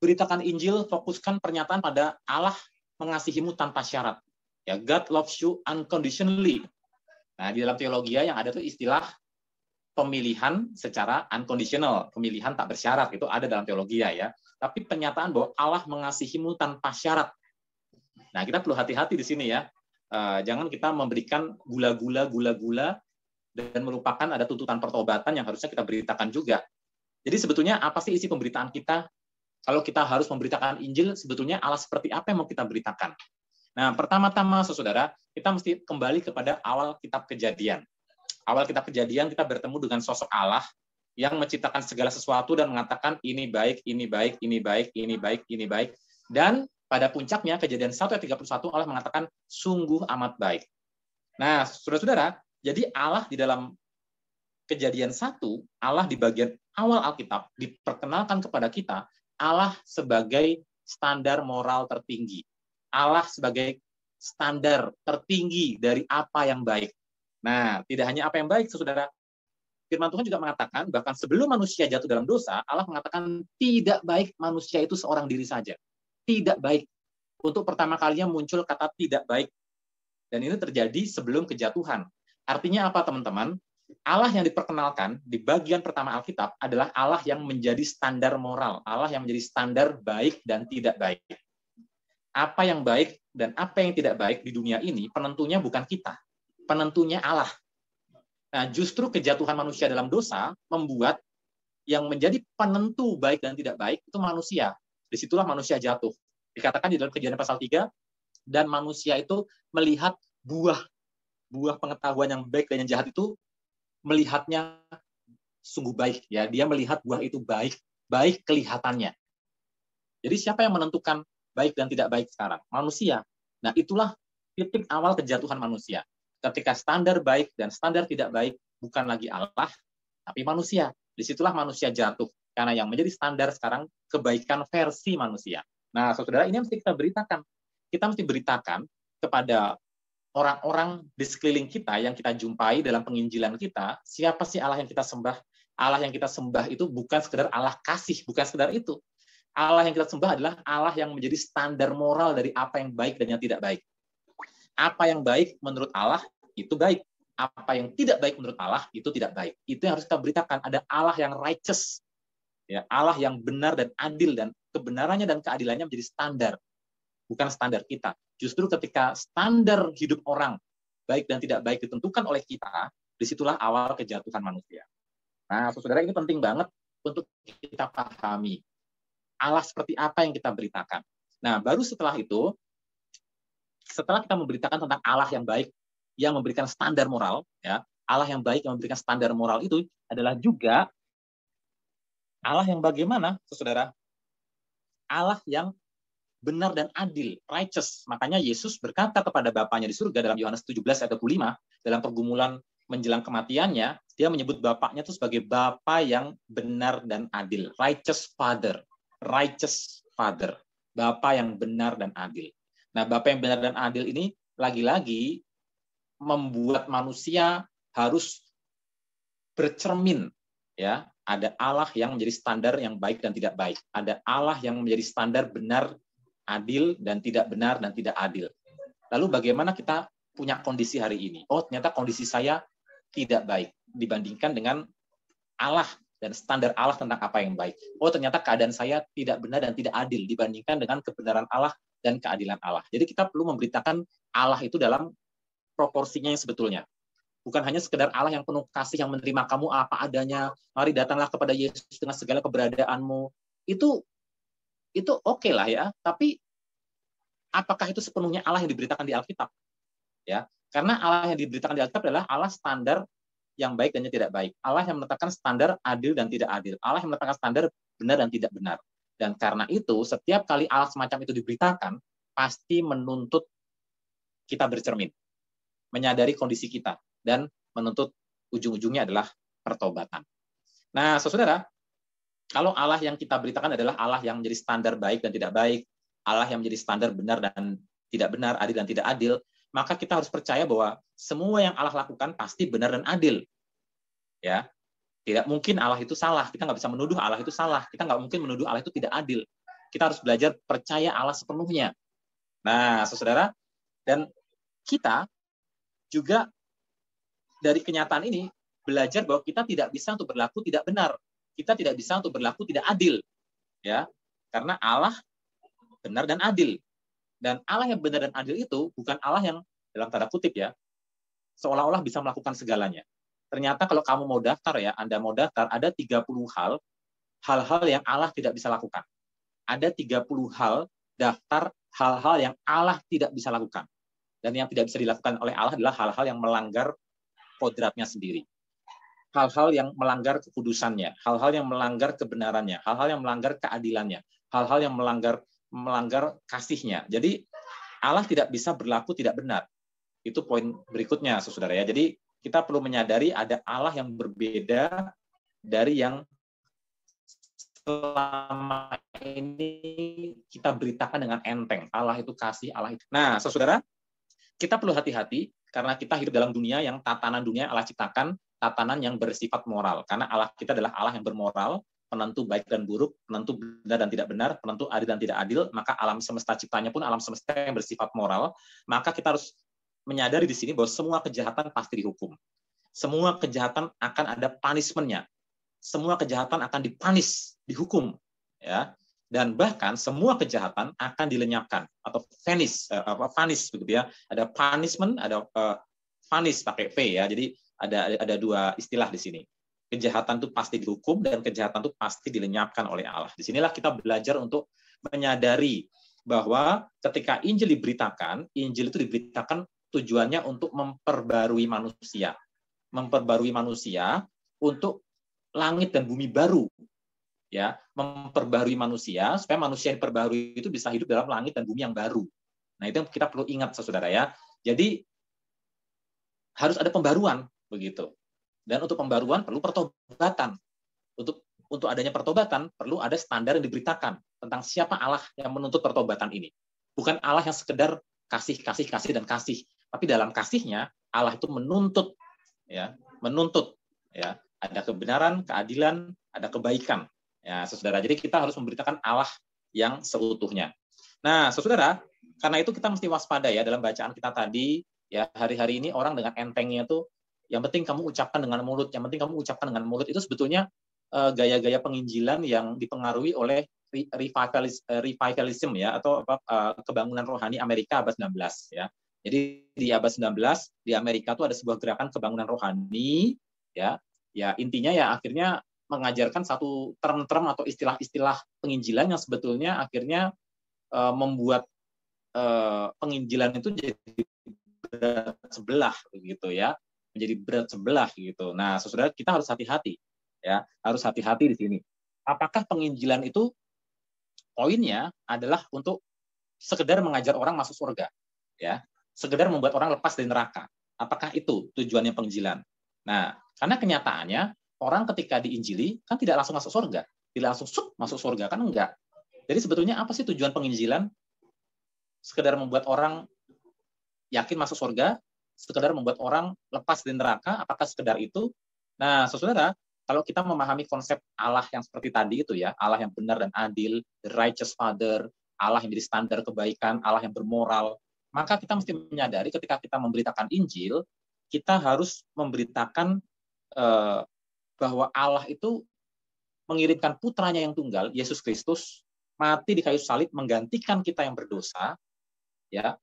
beritakan Injil, fokuskan pernyataan pada Allah mengasihimu tanpa syarat. Ya, God loves you unconditionally. Nah, di dalam teologi yang ada tuh istilah pemilihan secara unconditional, pemilihan tak bersyarat, itu ada dalam teologi ya. Tapi pernyataan bahwa Allah mengasihimu tanpa syarat. Nah, kita perlu hati-hati di sini ya. Jangan kita memberikan gula-gula dan melupakan ada tuntutan pertobatan yang harusnya kita beritakan juga. Jadi sebetulnya apa sih isi pemberitaan kita? Kalau kita harus memberitakan Injil, sebetulnya Allah seperti apa yang mau kita beritakan? Nah, pertama-tama, saudara, kita mesti kembali kepada awal kitab Kejadian. Awal kitab Kejadian kita bertemu dengan sosok Allah yang menciptakan segala sesuatu dan mengatakan ini baik, ini baik, ini baik, ini baik, ini baik. Dan pada puncaknya Kejadian 1 ayat 31 Allah mengatakan sungguh amat baik. Nah, saudara-saudara, jadi Allah di dalam Kejadian 1, Allah di bagian awal Alkitab diperkenalkan kepada kita Allah sebagai standar moral tertinggi. Allah sebagai standar tertinggi dari apa yang baik. Nah, tidak hanya apa yang baik, saudara. firman Tuhan juga mengatakan, bahkan sebelum manusia jatuh dalam dosa, Allah mengatakan tidak baik manusia itu seorang diri saja. Tidak baik. Untuk pertama kalinya muncul kata tidak baik. Dan ini terjadi sebelum kejatuhan. Artinya apa, teman-teman? Allah yang diperkenalkan di bagian pertama Alkitab adalah Allah yang menjadi standar moral. Allah yang menjadi standar baik dan tidak baik. Apa yang baik dan apa yang tidak baik di dunia ini, penentunya bukan kita. Penentunya Allah. Nah, justru kejatuhan manusia dalam dosa membuat yang menjadi penentu baik dan tidak baik itu manusia. Disitulah manusia jatuh. Dikatakan di dalam Kejadian pasal 3, dan manusia itu melihat buah pengetahuan yang baik dan yang jahat itu, melihatnya sungguh baik. Ya, dia melihat buah itu baik kelihatannya. Jadi siapa yang menentukan baik dan tidak baik sekarang? Manusia. Nah, itulah titik awal kejatuhan manusia. Ketika standar baik dan standar tidak baik bukan lagi Allah, tapi manusia. Disitulah manusia jatuh. Karena yang menjadi standar sekarang kebaikan versi manusia. Nah, saudara, ini yang mesti kita beritakan. Kita mesti beritakan kepada orang-orang di sekeliling kita yang kita jumpai dalam penginjilan kita, siapa sih Allah yang kita sembah? Allah yang kita sembah itu bukan sekedar Allah kasih, bukan sekedar itu. Allah yang kita sembah adalah Allah yang menjadi standar moral dari apa yang baik dan yang tidak baik. Apa yang baik menurut Allah itu baik. Apa yang tidak baik menurut Allah itu tidak baik. Itu yang harus kita beritakan. Ada Allah yang righteous, ya, Allah yang benar dan adil, dan kebenarannya dan keadilannya menjadi standar, bukan standar kita. Justru ketika standar hidup orang baik dan tidak baik ditentukan oleh kita, disitulah awal kejatuhan manusia. Nah, saudara, ini penting banget untuk kita pahami. Allah seperti apa yang kita beritakan. Nah, baru setelah itu, setelah kita memberitakan tentang Allah yang baik, yang memberikan standar moral, ya, Allah yang baik yang memberikan standar moral itu adalah juga Allah yang bagaimana, saudara? Allah yang benar dan adil, righteous. Makanya Yesus berkata kepada Bapaknya di surga dalam Yohanes 17 ayat 25, dalam pergumulan menjelang kematiannya, dia menyebut Bapaknya itu sebagai Bapa yang benar dan adil, righteous Father, Bapa yang benar dan adil. Nah, Bapa yang benar dan adil ini lagi-lagi membuat manusia harus bercermin, ya. Ada Allah yang menjadi standar yang baik dan tidak baik. Ada Allah yang menjadi standar benar, adil, dan tidak benar dan tidak adil. Lalu bagaimana kita punya kondisi hari ini? Oh, ternyata kondisi saya tidak baik dibandingkan dengan Allah dan standar Allah tentang apa yang baik. Oh, ternyata keadaan saya tidak benar dan tidak adil dibandingkan dengan kebenaran Allah dan keadilan Allah. Jadi kita perlu memberitakan Allah itu dalam proporsinya yang sebetulnya. Bukan hanya sekedar Allah yang penuh kasih, yang menerima kamu apa adanya. Mari datanglah kepada Yesus dengan segala keberadaanmu. Itu oke lah ya. Tapi apakah itu sepenuhnya Allah yang diberitakan di Alkitab? Ya, karena Allah yang diberitakan di Alkitab adalah Allah standar yang baik dan yang tidak baik. Allah yang menetapkan standar adil dan tidak adil. Allah yang menetapkan standar benar dan tidak benar. Dan karena itu, setiap kali Allah semacam itu diberitakan, pasti menuntut kita bercermin, menyadari kondisi kita, dan menuntut ujung-ujungnya adalah pertobatan. Nah, saudara, kalau Allah yang kita beritakan adalah Allah yang menjadi standar baik dan tidak baik, Allah yang menjadi standar benar dan tidak benar, adil dan tidak adil, maka kita harus percaya bahwa semua yang Allah lakukan pasti benar dan adil. Ya, tidak mungkin Allah itu salah. Kita nggak bisa menuduh Allah itu salah. Kita nggak mungkin menuduh Allah itu tidak adil. Kita harus belajar percaya Allah sepenuhnya. Nah, saudara, dan kita juga dari kenyataan ini belajar bahwa kita tidak bisa untuk berlaku tidak benar. Kita tidak bisa untuk berlaku tidak adil. Ya, karena Allah benar dan adil. Dan Allah yang benar dan adil itu bukan Allah yang dalam tanda kutip ya, seolah-olah bisa melakukan segalanya. Ternyata kalau kamu mau daftar ya, Anda mau daftar, ada 30 hal-hal yang Allah tidak bisa lakukan. Ada 30 daftar hal-hal yang Allah tidak bisa lakukan. Dan yang tidak bisa dilakukan oleh Allah adalah hal-hal yang melanggar kodratnya sendiri. Hal-hal yang melanggar kekudusannya, hal-hal yang melanggar kebenarannya, hal-hal yang melanggar keadilannya, hal-hal yang melanggar kasihnya. Jadi Allah tidak bisa berlaku tidak benar. Itu poin berikutnya, saudara ya. Jadi kita perlu menyadari ada Allah yang berbeda dari yang selama ini kita beritakan dengan enteng. Allah itu kasih, Allah itu. Nah, saudara, kita perlu hati-hati karena kita hidup dalam dunia yang tatanan dunia Allah ciptakan tatanan yang bersifat moral. Karena Allah kita adalah Allah yang bermoral, penentu baik dan buruk, penentu benar dan tidak benar, penentu adil dan tidak adil. Maka alam semesta ciptanya pun alam semesta yang bersifat moral. Maka kita harus menyadari di sini bahwa semua kejahatan pasti dihukum. Semua kejahatan akan ada punishment-nya. Semua kejahatan akan dipanis, dihukum, ya. Dan bahkan semua kejahatan akan dilenyapkan atau vanish begitu ya. Ada punishment, ada vanish pakai V ya. Jadi ada dua istilah di sini. Kejahatan itu pasti dihukum dan kejahatan itu pasti dilenyapkan oleh Allah. Disinilah kita belajar untuk menyadari bahwa ketika Injil diberitakan, Injil itu diberitakan tujuannya untuk memperbarui manusia. Memperbarui manusia untuk langit dan bumi baru. Ya, memperbarui manusia supaya manusia yang diperbarui itu bisa hidup dalam langit dan bumi yang baru. Nah, itu yang kita perlu ingat saudara ya. Jadi harus ada pembaruan begitu. Dan untuk pembaruan perlu pertobatan. Untuk adanya pertobatan perlu ada standar yang diberitakan tentang siapa Allah yang menuntut pertobatan ini. Bukan Allah yang sekedar kasih dan kasih, tapi dalam kasihnya Allah itu menuntut ya, ada kebenaran, keadilan, ada kebaikan. Ya, saudara. Jadi kita harus memberitakan Allah yang seutuhnya. Nah, saudara, karena itu kita mesti waspada ya dalam bacaan kita tadi. Ya, hari-hari ini orang dengan entengnya tuh, yang penting kamu ucapkan dengan mulut, yang penting kamu ucapkan dengan mulut, itu sebetulnya gaya-gaya penginjilan yang dipengaruhi oleh revivalism ya, atau kebangunan rohani Amerika abad 19 ya. Jadi di abad 19 di Amerika tuh ada sebuah gerakan kebangunan rohani ya. Ya intinya ya akhirnya mengajarkan satu term-term atau istilah-istilah penginjilan yang sebetulnya akhirnya membuat penginjilan itu jadi berat sebelah begitu ya, menjadi berat sebelah gitu. Nah, saudara, kita harus hati-hati ya, harus hati-hati di sini. Apakah penginjilan itu poinnya adalah untuk sekedar mengajar orang masuk surga ya, sekedar membuat orang lepas dari neraka? Apakah itu tujuannya penginjilan? Nah, karena kenyataannya orang ketika diinjili kan tidak langsung masuk surga, tidak langsung masuk surga kan enggak. Jadi sebetulnya apa sih tujuan penginjilan? Sekedar membuat orang yakin masuk surga, sekedar membuat orang lepas dari neraka, apakah sekedar itu? Nah, saudara, kalau kita memahami konsep Allah yang seperti tadi itu ya, Allah yang benar dan adil, the righteous Father, Allah yang jadi standar kebaikan, Allah yang bermoral, maka kita mesti menyadari ketika kita memberitakan Injil, kita harus memberitakan bahwa Allah itu mengirimkan putranya yang tunggal, Yesus Kristus, mati di kayu salib menggantikan kita yang berdosa, ya,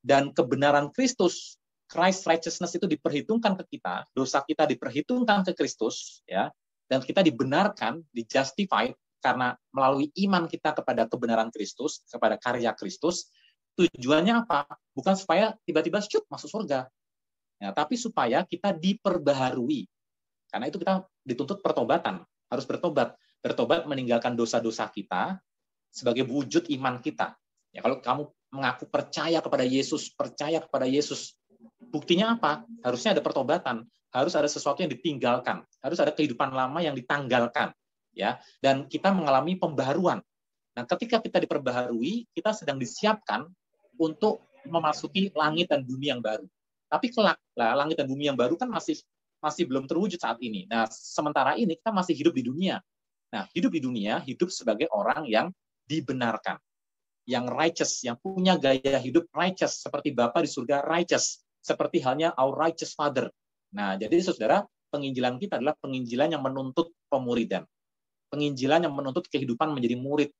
dan kebenaran Kristus, Christ righteousness itu diperhitungkan ke kita, dosa kita diperhitungkan ke Kristus, ya, dan kita dibenarkan, dijustified karena melalui iman kita kepada kebenaran Kristus, kepada karya Kristus. Tujuannya apa? Bukan supaya tiba-tiba masuk surga, ya, tapi supaya kita diperbaharui. Karena itu kita dituntut pertobatan, harus bertobat meninggalkan dosa-dosa kita sebagai wujud iman kita. Ya, kalau kamu mengaku percaya kepada Yesus, buktinya apa? Harusnya ada pertobatan, harus ada sesuatu yang ditinggalkan, harus ada kehidupan lama yang ditanggalkan, ya. Dan kita mengalami pembaharuan. Nah, ketika kita diperbaharui, kita sedang disiapkan untuk memasuki langit dan bumi yang baru. Tapi kelak, langit dan bumi yang baru kan masih belum terwujud saat ini. Nah, sementara ini kita masih hidup di dunia. Nah, hidup di dunia, hidup sebagai orang yang dibenarkan, yang righteous, yang punya gaya hidup righteous, seperti Bapa di surga righteous, seperti halnya our righteous Father. Nah, jadi saudara, penginjilan kita adalah penginjilan yang menuntut pemuridan. Penginjilan yang menuntut kehidupan menjadi murid.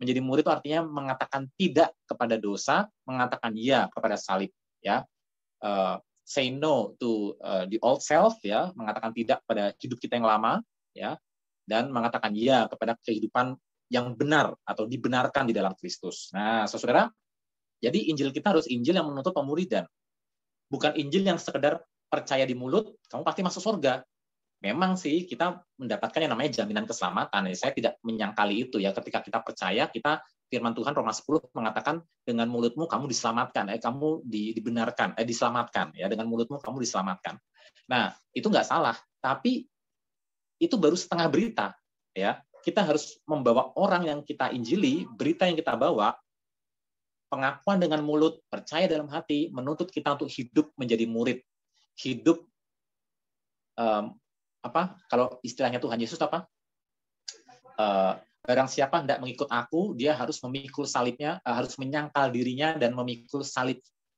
Menjadi murid itu artinya mengatakan tidak kepada dosa, mengatakan ya kepada salib, ya. Say no to the old self, ya, mengatakan tidak pada hidup kita yang lama, ya, dan mengatakan ya kepada kehidupan yang benar atau dibenarkan di dalam Kristus. Nah, saudara, jadi Injil kita harus Injil yang menuntut pemuridan. Bukan Injil yang sekedar percaya di mulut, kamu pasti masuk surga. Memang sih kita mendapatkan yang namanya jaminan keselamatan. Saya tidak menyangkali itu ya. Ketika kita percaya, kita firman Tuhan Roma 10 mengatakan dengan mulutmu kamu diselamatkan, kamu dibenarkan, diselamatkan ya, dengan mulutmu kamu diselamatkan. Nah, itu nggak salah, tapi itu baru setengah berita ya. Kita harus membawa orang yang kita injili, berita yang kita bawa, pengakuan dengan mulut, percaya dalam hati, menuntut kita untuk hidup menjadi murid, hidup kalau istilahnya Tuhan Yesus apa? Barang siapa hendak mengikut aku, dia harus memikul salibnya, harus menyangkal dirinya dan memikul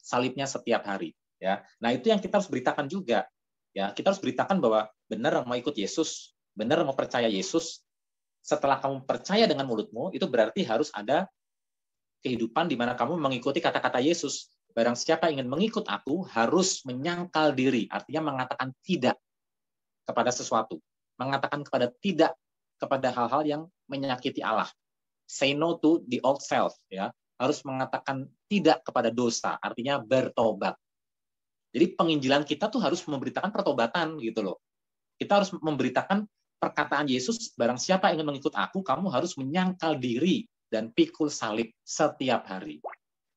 salibnya setiap hari. Ya, nah itu yang kita harus beritakan juga. Ya, kita harus beritakan bahwa benar mau ikut Yesus, benar mau percaya Yesus. Setelah kamu percaya dengan mulutmu, itu berarti harus ada kehidupan di mana kamu mengikuti kata-kata Yesus. Barang siapa ingin mengikut aku, harus menyangkal diri. Artinya mengatakan tidak kepada sesuatu. Mengatakan tidak kepada hal-hal yang menyakiti Allah. Say no to the old self. Ya. Harus mengatakan tidak kepada dosa. Artinya bertobat. Jadi penginjilan kita tuh harus memberitakan pertobatan gitu loh. Kita harus memberitakan perkataan Yesus, barang siapa ingin mengikut aku, kamu harus menyangkal diri dan pikul salib setiap hari.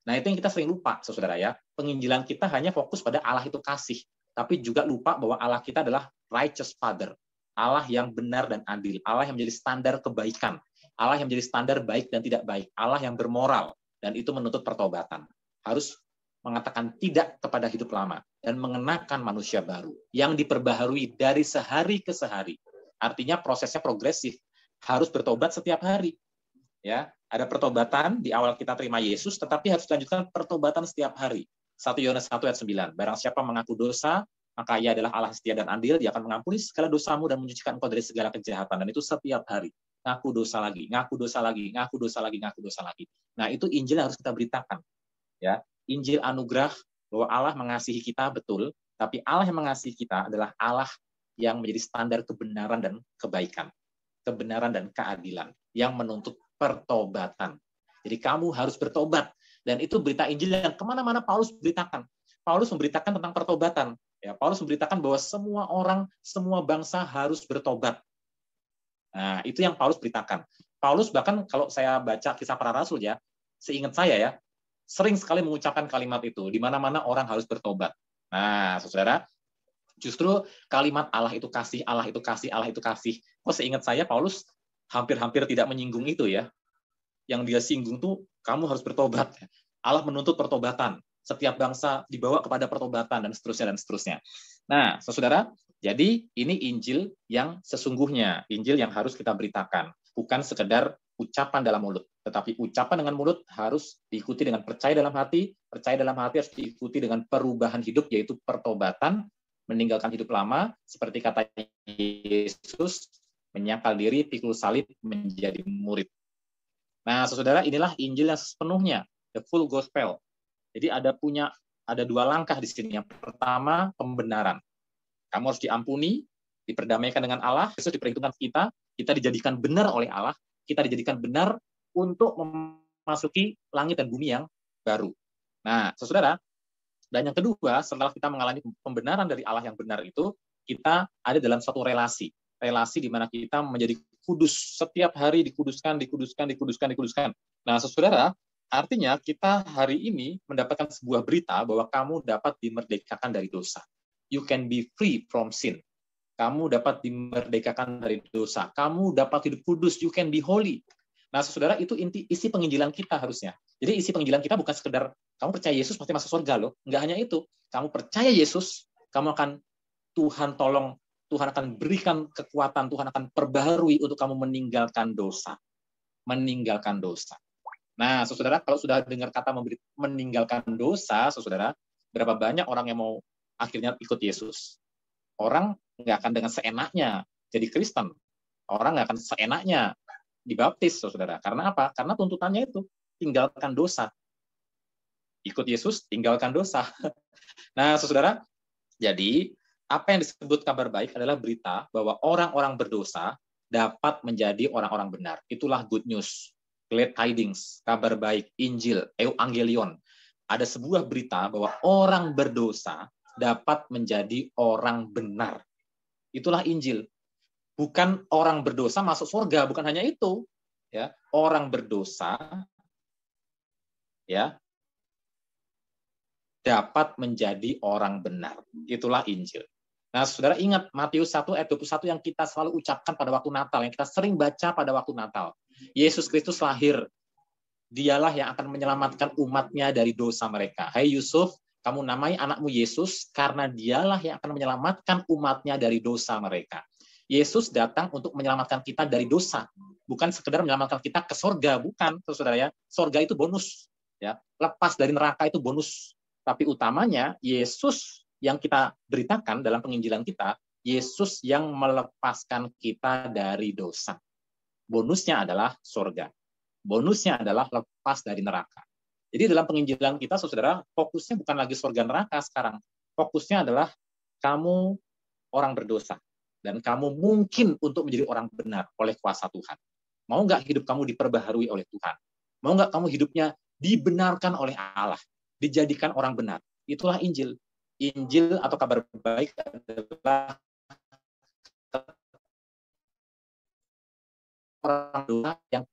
Nah, itu yang kita sering lupa, saudara ya. Penginjilan kita hanya fokus pada Allah itu kasih, tapi juga lupa bahwa Allah kita adalah righteous Father. Allah yang benar dan adil, Allah yang menjadi standar kebaikan, Allah yang menjadi standar baik dan tidak baik, Allah yang bermoral, dan itu menuntut pertobatan. Harus mengatakan tidak kepada hidup lama dan mengenakan manusia baru yang diperbaharui dari sehari ke sehari. Artinya prosesnya progresif, harus bertobat setiap hari. Ya, ada pertobatan di awal kita terima Yesus, tetapi harus dilanjutkan pertobatan setiap hari. 1 Yohanes 1 ayat 9. Barang siapa mengaku dosa, maka ia adalah Allah setia dan adil, dia akan mengampuni segala dosamu dan menyucikan engkau dari segala kejahatan. Dan itu setiap hari. Ngaku dosa lagi, ngaku dosa lagi, ngaku dosa lagi, ngaku dosa lagi. Nah, itu Injil yang harus kita beritakan. Ya, Injil anugerah bahwa Allah mengasihi kita betul, tapi Allah yang mengasihi kita adalah Allah yang menjadi standar kebenaran dan kebaikan, kebenaran dan keadilan yang menuntut pertobatan. Jadi kamu harus bertobat, dan itu berita Injil yang kemana-mana Paulus beritakan. Paulus memberitakan tentang pertobatan. Ya, Paulus memberitakan bahwa semua orang, semua bangsa harus bertobat. Nah, itu yang Paulus beritakan. Paulus bahkan kalau saya baca Kisah Para Rasul ya, seingat saya ya, sering sekali mengucapkan kalimat itu, di mana-mana orang harus bertobat. Nah, saudara, justru kalimat Allah itu kasih, Allah itu kasih, Allah itu kasih. Kok seingat saya, Paulus hampir-hampir tidak menyinggung itu ya. Yang dia singgung tuh, kamu harus bertobat. Allah menuntut pertobatan. Setiap bangsa dibawa kepada pertobatan, dan seterusnya, dan seterusnya. Nah, saudara, jadi ini Injil yang sesungguhnya, Injil yang harus kita beritakan. Bukan sekedar ucapan dalam mulut, tetapi ucapan dengan mulut harus diikuti dengan percaya dalam hati harus diikuti dengan perubahan hidup, yaitu pertobatan, meninggalkan hidup lama, seperti kata Yesus, menyangkal diri, pikul salib, menjadi murid. Nah, saudara, inilah Injil yang sepenuhnya, the full gospel. Jadi ada dua langkah di sini. Yang pertama, pembenaran. Kamu harus diampuni, diperdamaikan dengan Allah, Yesus diperhitungkan kita dijadikan benar oleh Allah, kita dijadikan benar untuk memasuki langit dan bumi yang baru. Nah, saudara, dan yang kedua, setelah kita mengalami pembenaran dari Allah yang benar itu, kita ada dalam suatu relasi di mana kita menjadi kudus, setiap hari dikuduskan. Nah, saudara, artinya kita hari ini mendapatkan sebuah berita bahwa kamu dapat dimerdekakan dari dosa. You can be free from sin. Kamu dapat dimerdekakan dari dosa. Kamu dapat hidup kudus. You can be holy. Nah, saudara, itu isi penginjilan kita harusnya. Jadi isi penginjilan kita bukan sekedar kamu percaya Yesus pasti masuk surga loh. Enggak hanya itu. Kamu percaya Yesus, kamu akan Tuhan tolong, Tuhan akan berikan kekuatan, Tuhan akan perbaharui untuk kamu meninggalkan dosa. Meninggalkan dosa. Nah, saudara, kalau sudah dengar kata meninggalkan dosa, saudara, berapa banyak orang yang mau akhirnya ikut Yesus? Orang nggak akan dengan seenaknya jadi Kristen. Orang nggak akan seenaknya dibaptis, saudara. Karena apa? Karena tuntutannya itu, tinggalkan dosa. Ikut Yesus, tinggalkan dosa. Nah, saudara, jadi apa yang disebut kabar baik adalah berita bahwa orang-orang berdosa dapat menjadi orang-orang benar. Itulah good news, glad tidings, kabar baik, Injil, Evangelion. Ada sebuah berita bahwa orang berdosa dapat menjadi orang benar. Itulah Injil. Bukan orang berdosa masuk surga, bukan hanya itu. Ya, orang berdosa ya dapat menjadi orang benar. Itulah Injil. Nah, saudara ingat Matius 1 ayat 21 yang kita selalu ucapkan pada waktu Natal, yang kita sering baca pada waktu Natal. Yesus Kristus lahir. Dialah yang akan menyelamatkan umatnya dari dosa mereka. Hai Yusuf, kamu namai anakmu Yesus karena dialah yang akan menyelamatkan umatnya dari dosa mereka. Yesus datang untuk menyelamatkan kita dari dosa, bukan sekedar menyelamatkan kita ke sorga, bukan, saudara ya. Sorga itu bonus, ya. Lepas dari neraka itu bonus. Tapi utamanya Yesus yang kita beritakan dalam penginjilan kita, Yesus yang melepaskan kita dari dosa. Bonusnya adalah sorga. Bonusnya adalah lepas dari neraka. Jadi dalam penginjilan kita, saudara, fokusnya bukan lagi surga neraka sekarang. Fokusnya adalah kamu orang berdosa. Dan kamu mungkin untuk menjadi orang benar oleh kuasa Tuhan. Mau nggak hidup kamu diperbaharui oleh Tuhan? Mau nggak kamu hidupnya dibenarkan oleh Allah? Dijadikan orang benar. Itulah Injil. Injil atau kabar baik adalah orang dosa yang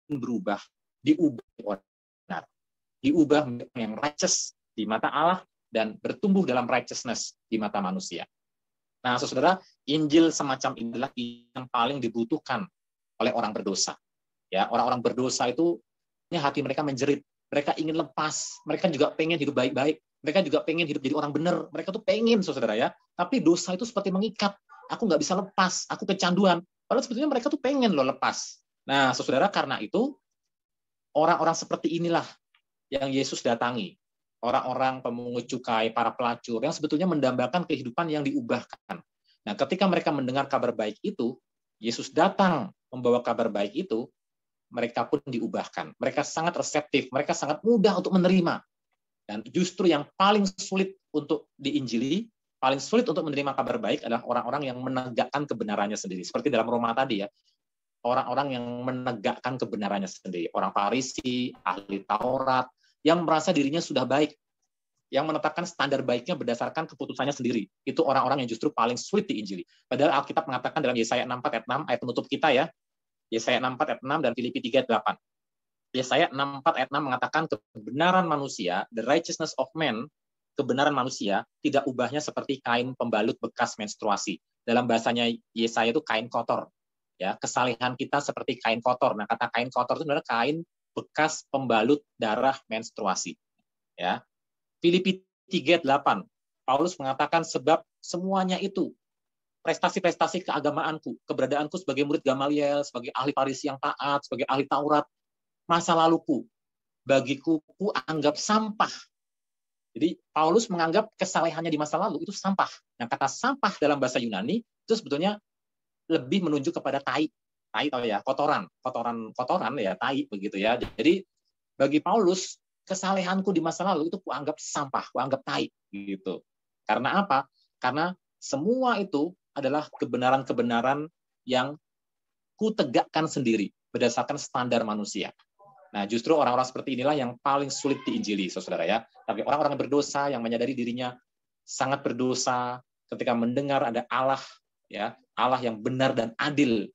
berubah, diubah benar, diubah yang righteous di mata Allah dan bertumbuh dalam righteousness di mata manusia. Nah, saudara, Injil semacam inilah yang paling dibutuhkan oleh orang berdosa. Ya, orang-orang berdosa itu hati mereka menjerit, mereka ingin lepas, mereka juga pengen hidup baik-baik, mereka juga pengen hidup jadi orang benar, mereka tuh pengen, saudara ya. Tapi dosa itu seperti mengikat, aku nggak bisa lepas, aku kecanduan. Padahal sebetulnya mereka tuh pengen loh lepas. Nah, saudara, karena itu orang-orang seperti inilah yang Yesus datangi. Orang-orang pemungut cukai, para pelacur, yang sebetulnya mendambakan kehidupan yang diubahkan. Nah, ketika mereka mendengar kabar baik itu, Yesus datang membawa kabar baik itu, mereka pun diubahkan. Mereka sangat reseptif, mereka sangat mudah untuk menerima. Dan justru yang paling sulit untuk diinjili, paling sulit untuk menerima kabar baik adalah orang-orang yang menegakkan kebenarannya sendiri. Seperti dalam Roma tadi ya, orang-orang yang menegakkan kebenarannya sendiri. Orang Farisi, ahli Taurat, yang merasa dirinya sudah baik, yang menetapkan standar baiknya berdasarkan keputusannya sendiri. Itu orang-orang yang justru paling sulit diinjili. Padahal Alkitab mengatakan dalam Yesaya 64 ayat 6, ayat penutup kita ya, Yesaya 64 ayat 6 dan Filipi 3 ayat 8. Yesaya 64 ayat 6 mengatakan kebenaran manusia, the righteousness of man, kebenaran manusia tidak ubahnya seperti kain pembalut bekas menstruasi. Dalam bahasanya Yesaya itu kain kotor. Ya, kesalehan kita seperti kain kotor. Nah, kata kain kotor itu adalah kain bekas pembalut darah menstruasi. Ya. Filipi 3:8. Paulus mengatakan sebab semuanya itu prestasi-prestasi keagamaanku, keberadaanku sebagai murid Gamaliel, sebagai ahli Farisi yang taat, sebagai ahli Taurat, masa laluku bagiku ku anggap sampah. Jadi Paulus menganggap kesalehannya di masa lalu itu sampah. Nah, kata sampah dalam bahasa Yunani itu sebetulnya lebih menunjuk kepada tai tahu ya, kotoran ya, tai begitu ya. Jadi bagi Paulus kesalehanku di masa lalu itu kuanggap sampah, kuanggap tai gitu. Karena apa? Karena semua itu adalah kebenaran-kebenaran yang kutegakkan sendiri berdasarkan standar manusia. Nah, justru orang-orang seperti inilah yang paling sulit diinjili, saudara ya. Tapi orang-orang berdosa yang menyadari dirinya sangat berdosa ketika mendengar ada Allah, ya, Allah yang benar dan adil,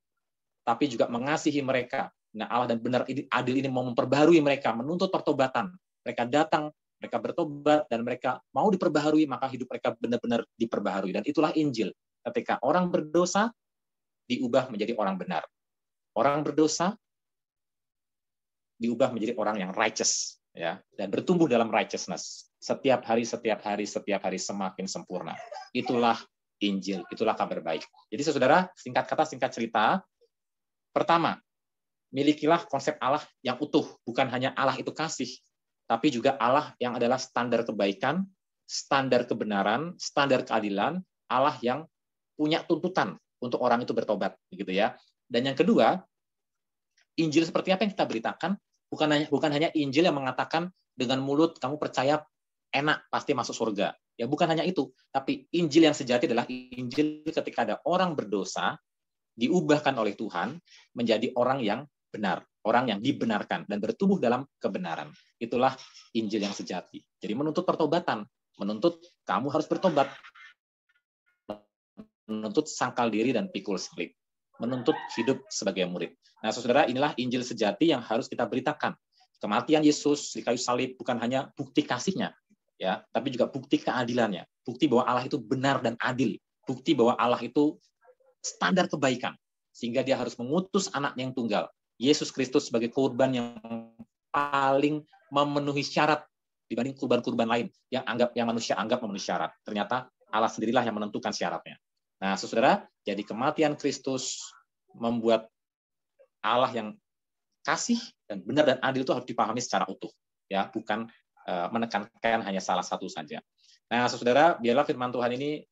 tapi juga mengasihi mereka. Nah, Allah dan benar adil ini mau memperbaharui mereka, menuntut pertobatan. Mereka datang, mereka bertobat, dan mereka mau diperbaharui, maka hidup mereka benar-benar diperbaharui. Dan itulah Injil. Ketika orang berdosa, diubah menjadi orang benar. Orang berdosa, diubah menjadi orang yang righteous. Ya, dan bertumbuh dalam righteousness. Setiap hari semakin sempurna. Itulah Injil, itulah kabar baik. Jadi saudara, singkat kata, singkat cerita, pertama, milikilah konsep Allah yang utuh. Bukan hanya Allah itu kasih, tapi juga Allah yang adalah standar kebaikan, standar kebenaran, standar keadilan, Allah yang punya tuntutan untuk orang itu bertobat, begitu ya. Dan yang kedua, Injil seperti apa yang kita beritakan, bukan hanya Injil yang mengatakan dengan mulut kamu percaya enak pasti masuk surga. Ya bukan hanya itu, tapi Injil yang sejati adalah Injil ketika ada orang berdosa diubahkan oleh Tuhan menjadi orang yang benar, orang yang dibenarkan dan bertumbuh dalam kebenaran. Itulah Injil yang sejati. Jadi menuntut pertobatan, menuntut kamu harus bertobat, menuntut sangkal diri dan pikul salib, menuntut hidup sebagai murid. Nah, saudara, inilah Injil sejati yang harus kita beritakan. Kematian Yesus di kayu salib bukan hanya bukti kasihnya, ya, tapi juga bukti keadilannya, bukti bahwa Allah itu benar dan adil, bukti bahwa Allah itu standar kebaikan, sehingga dia harus mengutus anaknya yang tunggal, Yesus Kristus sebagai korban yang paling memenuhi syarat dibanding kurban-kurban lain yang manusia anggap memenuhi syarat. Ternyata Allah sendirilah yang menentukan syaratnya. Nah, saudara, jadi kematian Kristus membuat Allah yang kasih dan benar dan adil itu harus dipahami secara utuh, ya, bukan menekankan hanya salah satu saja. Nah, saudara, biarlah firman Tuhan ini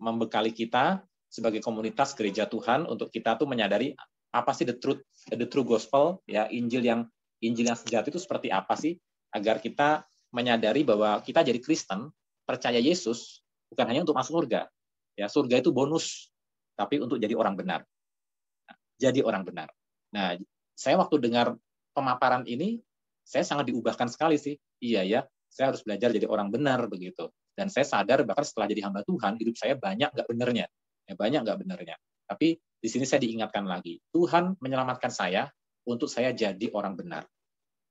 membekali kita sebagai komunitas gereja Tuhan untuk kita tuh menyadari apa sih the true gospel, ya, Injil yang sejati itu seperti apa sih, agar kita menyadari bahwa kita jadi Kristen, percaya Yesus bukan hanya untuk masuk surga, ya, surga itu bonus, tapi untuk jadi orang benar. Jadi orang benar. Nah, saya waktu dengar pemaparan ini, saya sangat diubahkan sekali sih. Iya ya, saya harus belajar jadi orang benar begitu. Dan saya sadar bahkan setelah jadi hamba Tuhan, hidup saya banyak nggak benernya. Ya, banyak nggak benernya. Tapi di sini saya diingatkan lagi, Tuhan menyelamatkan saya untuk saya jadi orang benar.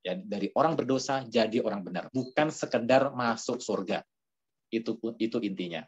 Ya, dari orang berdosa jadi orang benar, bukan sekedar masuk surga. Itu intinya.